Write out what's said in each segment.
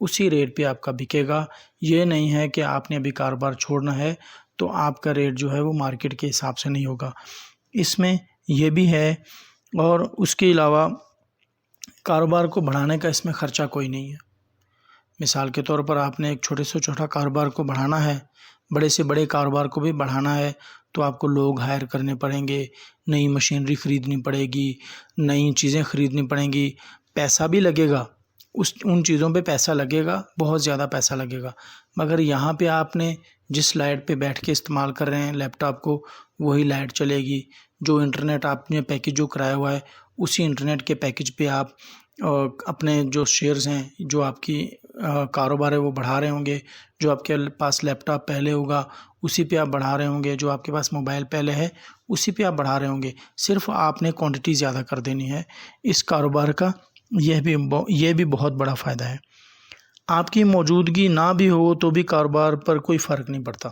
اسی ریٹ پہ آپ کا بکے گا۔ یہ نہیں ہے کہ آپ نے ابھی کاروبار چھوڑنا ہے تو آپ کا ریٹ جو ہے وہ مارکیٹ کے حساب سے نہیں ہوگا، اس میں یہ بھی ہے۔ اور اس کے علاوہ کاروبار کو بڑھانے کا اس میں خرچہ کوئی نہیں ہے۔ مثال کے طور پر آپ نے ایک چھوٹے سے چھوٹا کاروبار کو بڑھانا ہے، بڑے سے بڑے کاروبار کو بھی بڑھانا ہے تو آپ کو لوگ ہائر کرنے پڑیں گے، نئی مشینری خریدنی پڑے گی، نئی چیزیں خریدنی پڑیں گی، پیسہ بھی لگے گا، ان چیزوں پہ پیسہ لگے گا، بہت زیادہ پیسہ لگے گا۔ مگر یہاں پہ آپ نے جس لائٹ پہ بیٹھ کے استعمال کر رہے ہیں لیپ ٹاپ کو، وہی لائٹ چلے گی۔ جو انٹرنیٹ آپ نے پیکج جو کرایا ہوا ہے، اسی انٹرنیٹ کے پیکج پہ آپ اپنے جو شیئرز ہیں، جو آپ کی کاروبار ہے وہ بڑھا رہے ہوں گے۔ جو آپ کے پاس لیپ ٹاپ پہلے ہوگا اسی پہ آپ بڑھا رہے ہوں گے، جو آپ کے پاس موبائل پہلے ہے اسی پہ آپ بڑھا رہے ہوں گے، صرف آپ نے کوانٹٹی زیادہ کر دینی ہے۔ اس کاروبار کا یہ بھی بہت بڑا فائدہ ہے۔ آپ کی موجودگی نہ بھی ہو تو بھی کاروبار پر کوئی فرق نہیں پڑتا۔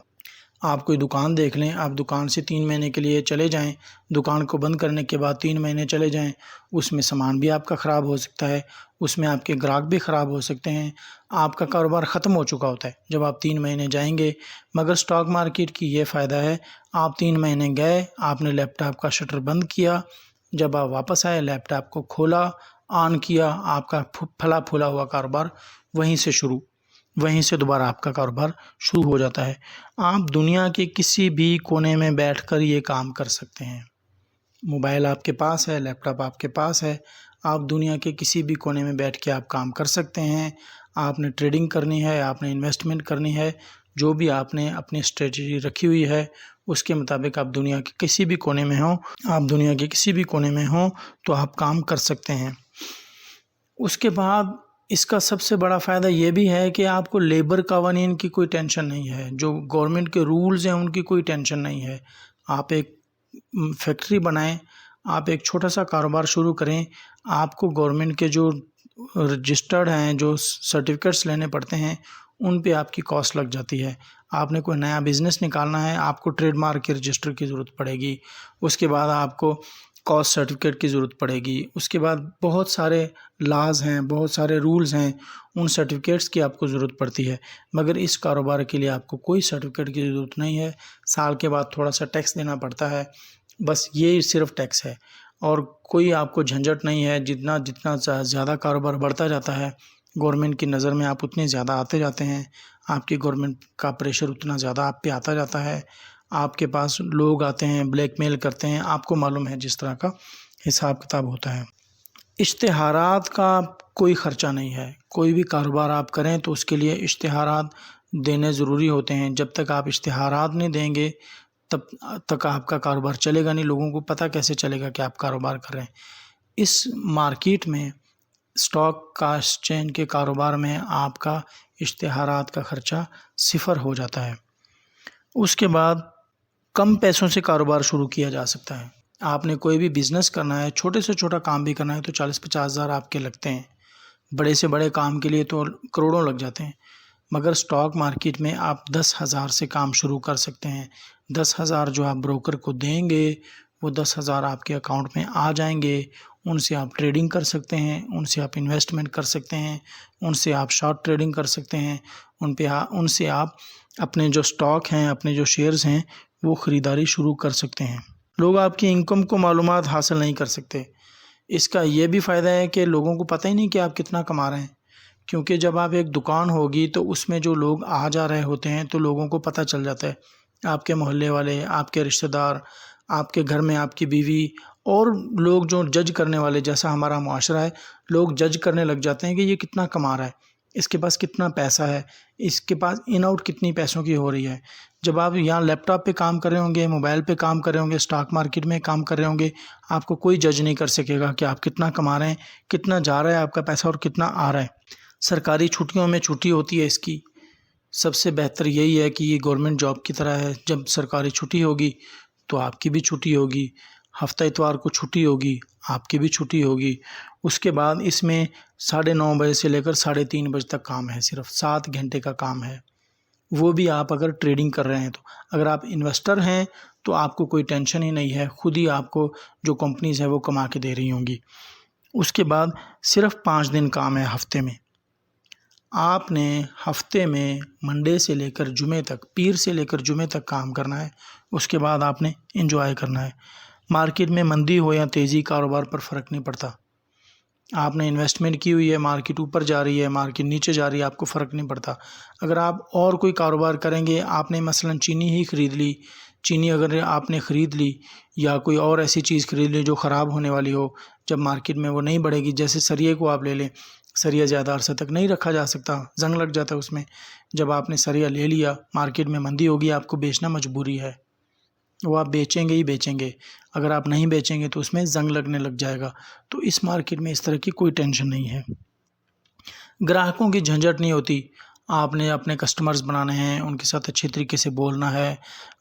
آپ کوئی دکان دیکھ لیں، آپ دکان سے 3 مہینے کے لیے چلے جائیں، دکان کو بند کرنے کے بعد 3 مہینے چلے جائیں، اس میں سامان بھی آپ کا خراب ہو سکتا ہے، اس میں آپ کے گراہک بھی خراب ہو سکتے ہیں، آپ کا کاروبار ختم ہو چکا ہوتا ہے جب آپ 3 مہینے جائیں گے۔ مگر سٹاک مارکیٹ کی یہ فائدہ ہے، آپ 3 مہینے گئے، آپ نے لیپ ٹاپ کا شٹر بند کیا، جب آپ واپس آئے لیپ ٹاپ کو کھولا، آن کیا، آپ کا پھلا پھولا ہوا کاروبار وہیں سے دوبارہ آپ کا کاروبار شروع ہو جاتا ہے۔ آپ دنیا کے کسی بھی کونے میں بیٹھ کر یہ کام کر سکتے ہیں۔ موبائل آپ کے پاس ہے، لیپ ٹاپ آپ کے پاس ہے، آپ دنیا کے کسی بھی کونے میں بیٹھ کے آپ کام کر سکتے ہیں۔ آپ نے ٹریڈنگ کرنی ہے، آپ نے انویسٹمنٹ کرنی ہے، جو بھی آپ نے اپنی اسٹریٹجی رکھی ہوئی ہے اس کے مطابق آپ دنیا کے کسی بھی کونے میں ہوں تو آپ کام کر سکتے ہیں۔ اس کے بعد اس کا سب سے بڑا فائدہ یہ بھی ہے کہ آپ کو لیبر قوانین کی کوئی ٹینشن نہیں ہے، جو گورنمنٹ کے رولز ہیں ان کی کوئی ٹینشن نہیں ہے۔ آپ ایک فیکٹری بنائیں، آپ ایک چھوٹا سا کاروبار شروع کریں، آپ کو گورنمنٹ کے جو رجسٹرڈ ہیں، جو سرٹیفکیٹس لینے پڑتے ہیں، ان پہ آپ کی کاسٹ لگ جاتی ہے۔ آپ نے کوئی نیا بزنس نکالنا ہے، آپ کو ٹریڈ مارک کے رجسٹر کی ضرورت پڑے گی، اس کے بعد آپ کو کاسٹ سرٹیفکیٹ کی ضرورت پڑے گی، اس کے بعد بہت سارے لاز ہیں، بہت سارے رولز ہیں، ان سرٹیفکیٹس کی آپ کو ضرورت پڑتی ہے۔ مگر اس کاروبار کے لیے آپ کو کوئی سرٹیفکیٹ کی ضرورت نہیں ہے۔ سال کے بعد تھوڑا سا ٹیکس دینا پڑتا ہے، بس یہ صرف ٹیکس ہے، اور کوئی آپ کو جھنجھٹ نہیں ہے۔ جتنا زیادہ کاروبار بڑھتا جاتا ہے، گورنمنٹ کی نظر میں آپ اتنے زیادہ آتے جاتے ہیں، آپ کی گورنمنٹ کا پریشر اتنا زیادہ آپ پہ آتا جاتا ہے، آپ کے پاس لوگ آتے ہیں، بلیک میل کرتے ہیں، آپ کو معلوم ہے جس طرح کا حساب کتاب ہوتا ہے۔ اشتہارات کا کوئی خرچہ نہیں ہے۔ کوئی بھی کاروبار آپ کریں تو اس کے لیے اشتہارات دینے ضروری ہوتے ہیں۔ جب تک آپ اشتہارات نہیں دیں گے تب تک آپ کا کاروبار چلے گا نہیں، لوگوں کو پتہ کیسے چلے گا کہ آپ کاروبار کر رہے ہیں۔ اس مارکیٹ میں اسٹاک کا ایکسچینج کے کاروبار میں آپ کا اشتہارات کا خرچہ 0 ہو جاتا ہے۔ اس کے بعد کم پیسوں سے کاروبار شروع کیا جا سکتا ہے۔ آپ نے کوئی بھی بزنس کرنا ہے، چھوٹے سے چھوٹا کام بھی کرنا ہے تو 40-50 ہزار آپ کے لگتے ہیں، بڑے سے بڑے کام کے لیے تو کروڑوں لگ جاتے ہیں۔ مگر سٹاک مارکیٹ میں آپ 10,000 سے کام شروع کر سکتے ہیں۔ 10,000 جو آپ بروکر کو دیں گے، وہ 10,000 آپ کے اکاؤنٹ میں آ جائیں گے، ان سے آپ ٹریڈنگ کر سکتے ہیں، ان سے آپ انویسٹمنٹ کر سکتے ہیں، ان سے آپ شارٹ ٹریڈنگ کر سکتے ہیں، ان سے آپ اپنے جو سٹاک ہیں، اپنے جو شیئرز ہیں وہ خریداری شروع کر سکتے ہیں۔ لوگ آپ کی انکم کو معلومات حاصل نہیں کر سکتے۔ اس کا یہ بھی فائدہ ہے کہ لوگوں کو پتہ ہی نہیں کہ آپ کتنا کما رہے ہیں، کیونکہ جب آپ ایک دکان ہوگی تو اس میں جو لوگ آ جا رہے ہوتے ہیں تو لوگوں کو پتہ چل جاتا ہے، آپ کے محلے والے، آپ کے رشتہ دار، آپ کے گھر میں آپ کی بیوی، اور لوگ جو جج کرنے والے، جیسا ہمارا معاشرہ ہے، لوگ جج کرنے لگ جاتے ہیں کہ یہ کتنا کما رہا ہے، اس کے پاس کتنا پیسہ ہے، اس کے پاس ان آؤٹ کتنی پیسوں کی ہو رہی ہے۔ جب آپ یہاں لیپ ٹاپ پہ کام کر رہے ہوں گے، موبائل پہ کام کر رہے ہوں گے، سٹاک مارکیٹ میں کام کر رہے ہوں گے، آپ کو کوئی جج نہیں کر سکے گا کہ آپ کتنا کما رہے ہیں، کتنا جا رہا ہے آپ کا پیسہ اور کتنا آ رہا ہے۔ سرکاری چھٹیوں میں چھٹی ہوتی ہے اس کی، سب سے بہتر یہی ہے کہ یہ گورنمنٹ جاب کی طرح ہے، جب سرکاری چھٹی ہوگی تو آپ کی بھی چھٹی ہوگی، ہفتہ اتوار کو چھٹی ہوگی، آپ کی بھی چھٹی ہوگی۔ اس کے بعد اس میں 9:30 بجے سے لے کر 3:30 بجے تک کام ہے، صرف 7 گھنٹے کا کام ہے، وہ بھی آپ اگر ٹریڈنگ کر رہے ہیں تو۔ اگر آپ انویسٹر ہیں تو آپ کو کوئی ٹینشن ہی نہیں ہے، خود ہی آپ کو جو کمپنیز ہیں وہ کما کے دے رہی ہوں گی۔ اس کے بعد صرف 5 دن کام ہے ہفتے میں۔ آپ نے ہفتے میں منڈے سے لے کر جمعے تک، پیر سے لے کر جمعے تک کام کرنا ہے، اس کے بعد آپ نے انجوائے کرنا ہے۔ مارکیٹ میں مندی ہو یا تیزی، کاروبار پر فرق نہیں پڑتا۔ آپ نے انویسٹمنٹ کی ہوئی ہے، مارکیٹ اوپر جا رہی ہے، مارکیٹ نیچے جا رہی ہے، آپ کو فرق نہیں پڑتا۔ اگر آپ اور کوئی کاروبار کریں گے، آپ نے مثلا چینی ہی خرید لی، چینی اگر آپ نے خرید لی یا کوئی اور ایسی چیز خرید لی جو خراب ہونے والی ہو، جب مارکیٹ میں وہ نہیں بڑھے گی، جیسے سریے کو آپ لے لیں، سریا زیادہ عرصہ تک نہیں رکھا جا سکتا، زنگ لگ جاتا ہے اس میں۔ جب آپ نے سریا لے لیا، مارکیٹ میں مندی ہوگی، آپ کو بیچنا مجبوری ہے، وہ آپ بیچیں گے ہی بیچیں گے۔ اگر آپ نہیں بیچیں گے تو اس میں زنگ لگنے لگ جائے گا۔ تو اس مارکیٹ میں اس طرح کی کوئی ٹینشن نہیں ہے، گراہکوں کی جھنجھٹ نہیں ہوتی۔ آپ نے اپنے کسٹمرز بنانے ہیں، ان کے ساتھ اچھے طریقے سے بولنا ہے،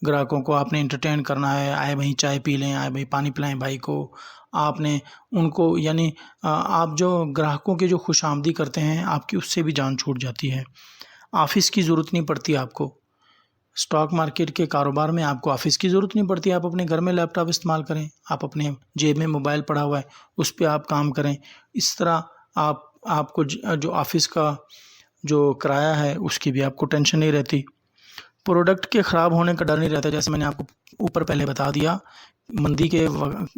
گراہکوں کو آپ نے انٹرٹین کرنا ہے، آئے بھائی چائے پی لیں، آئے بھائی پانی پلائیں بھائی کو۔ آپ نے ان کو یعنی آپ جو گراہکوں کے جو خوش آمدی کرتے ہیں، آپ کی اس سے بھی جان چھوٹ جاتی ہے۔ آفس کی ضرورت نہیں پڑتی آپ کو، اسٹاک مارکیٹ کے کاروبار میں آپ کو آفس کی ضرورت نہیں پڑتی۔ آپ اپنے گھر میں لیپ ٹاپ استعمال کریں، آپ اپنے جیب میں موبائل پڑا ہوا ہے، اس پہ آپ کام کریں۔ اس طرح آپ کو جو آفس کا جو کرایہ ہے اس کی بھی آپ کو ٹینشن نہیں رہتی۔ پروڈکٹ کے خراب ہونے کا ڈر نہیں رہتا، جیسے میں نے آپ کو اوپر پہلے بتا دیا، مندی کے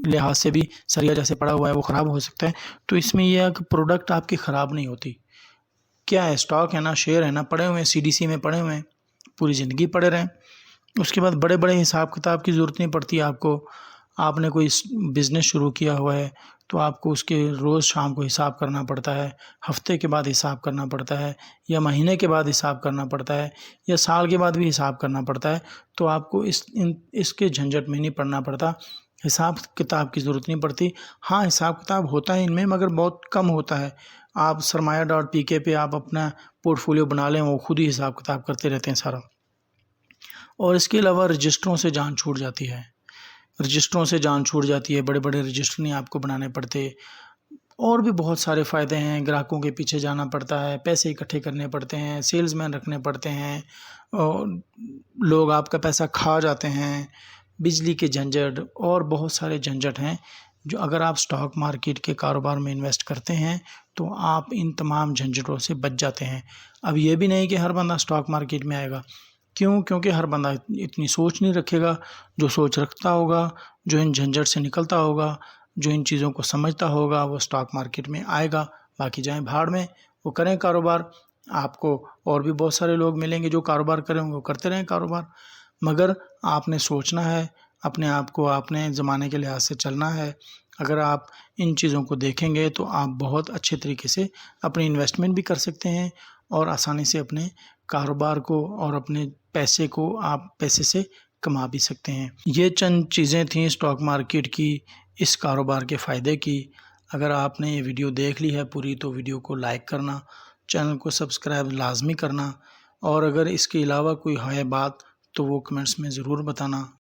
لحاظ سے بھی سریا جیسے پڑا ہوا ہے وہ خراب ہو سکتا ہے۔ تو اس میں یہ ہے کہ پروڈکٹ آپ کی خراب نہیں ہوتی۔ کیا ہے، اسٹاک ہے نا، شیئر ہے نا، پڑے ہوئے ہیں، CDC میں پڑے ہوئے ہیں، پوری زندگی پڑے رہیں۔ اس کے بعد بڑے بڑے حساب کتاب کی ضرورت نہیں پڑتی آپ کو۔ آپ نے کوئی بزنس شروع کیا ہوا ہے تو آپ کو اس کے روز شام کو حساب کرنا پڑتا ہے، ہفتے کے بعد حساب کرنا پڑتا ہے، یا مہینے کے بعد حساب کرنا پڑتا ہے، یا سال کے بعد بھی حساب کرنا پڑتا ہے۔ تو آپ کو اس کے جھنجھٹ میں نہیں پڑنا پڑتا، حساب کتاب کی ضرورت نہیں پڑتی۔ ہاں، حساب کتاب ہوتا ہے ان میں، مگر بہت کم ہوتا ہے۔ آپ سرمایہ.pk پہ آپ اپنا پورٹ فولیو بنا لیں، وہ خود ہی حساب کتاب کرتے رہتے ہیں سارا۔ اور اس کے علاوہ رجسٹروں سے جان چھوٹ جاتی ہے، بڑے بڑے رجسٹر نہیں آپ کو بنانے پڑتے۔ اور بھی بہت سارے فائدے ہیں، گراہکوں کے پیچھے جانا پڑتا ہے، پیسے اکٹھے کرنے پڑتے ہیں، سیلز مین رکھنے پڑتے ہیں، اور لوگ آپ کا پیسہ کھا جاتے ہیں، بجلی کے جھنجھٹ اور بہت سارے جھنجھٹ ہیں جو اگر آپ اسٹاک مارکیٹ کے کاروبار میں انویسٹ کرتے ہیں تو آپ ان تمام جھنجھٹوں سے بچ جاتے ہیں۔ اب یہ بھی نہیں کہ ہر بندہ اسٹاک مارکیٹ میں آئے گا، کیونکہ ہر بندہ اتنی سوچ نہیں رکھے گا۔ جو سوچ رکھتا ہوگا، جو ان جھنجھٹ سے نکلتا ہوگا، جو ان چیزوں کو سمجھتا ہوگا، وہ اسٹاک مارکیٹ میں آئے گا۔ باقی جائیں بھاڑ میں، وہ کریں کاروبار۔ آپ کو اور بھی بہت سارے لوگ ملیں گے جو کاروبار کریں گے، وہ کرتے رہیں کاروبار، مگر آپ نے سوچنا ہے، اپنے آپ کو آپ نے زمانے کے لحاظ سے چلنا ہے۔ اگر آپ ان چیزوں کو دیکھیں گے تو آپ بہت اچھے طریقے سے اپنی انویسٹمنٹ بھی کر سکتے ہیں، اور آسانی سے اپنے کاروبار کو اور اپنے پیسے کو آپ پیسے سے کما بھی سکتے ہیں۔ یہ چند چیزیں تھیں اسٹاک مارکیٹ کی، اس کاروبار کے فائدے کی۔ اگر آپ نے یہ ویڈیو دیکھ لی ہے پوری تو ویڈیو کو لائک کرنا، چینل کو سبسکرائب لازمی کرنا، اور اگر اس کے علاوہ کوئی ہے بات تو وہ کمنٹس میں ضرور بتانا۔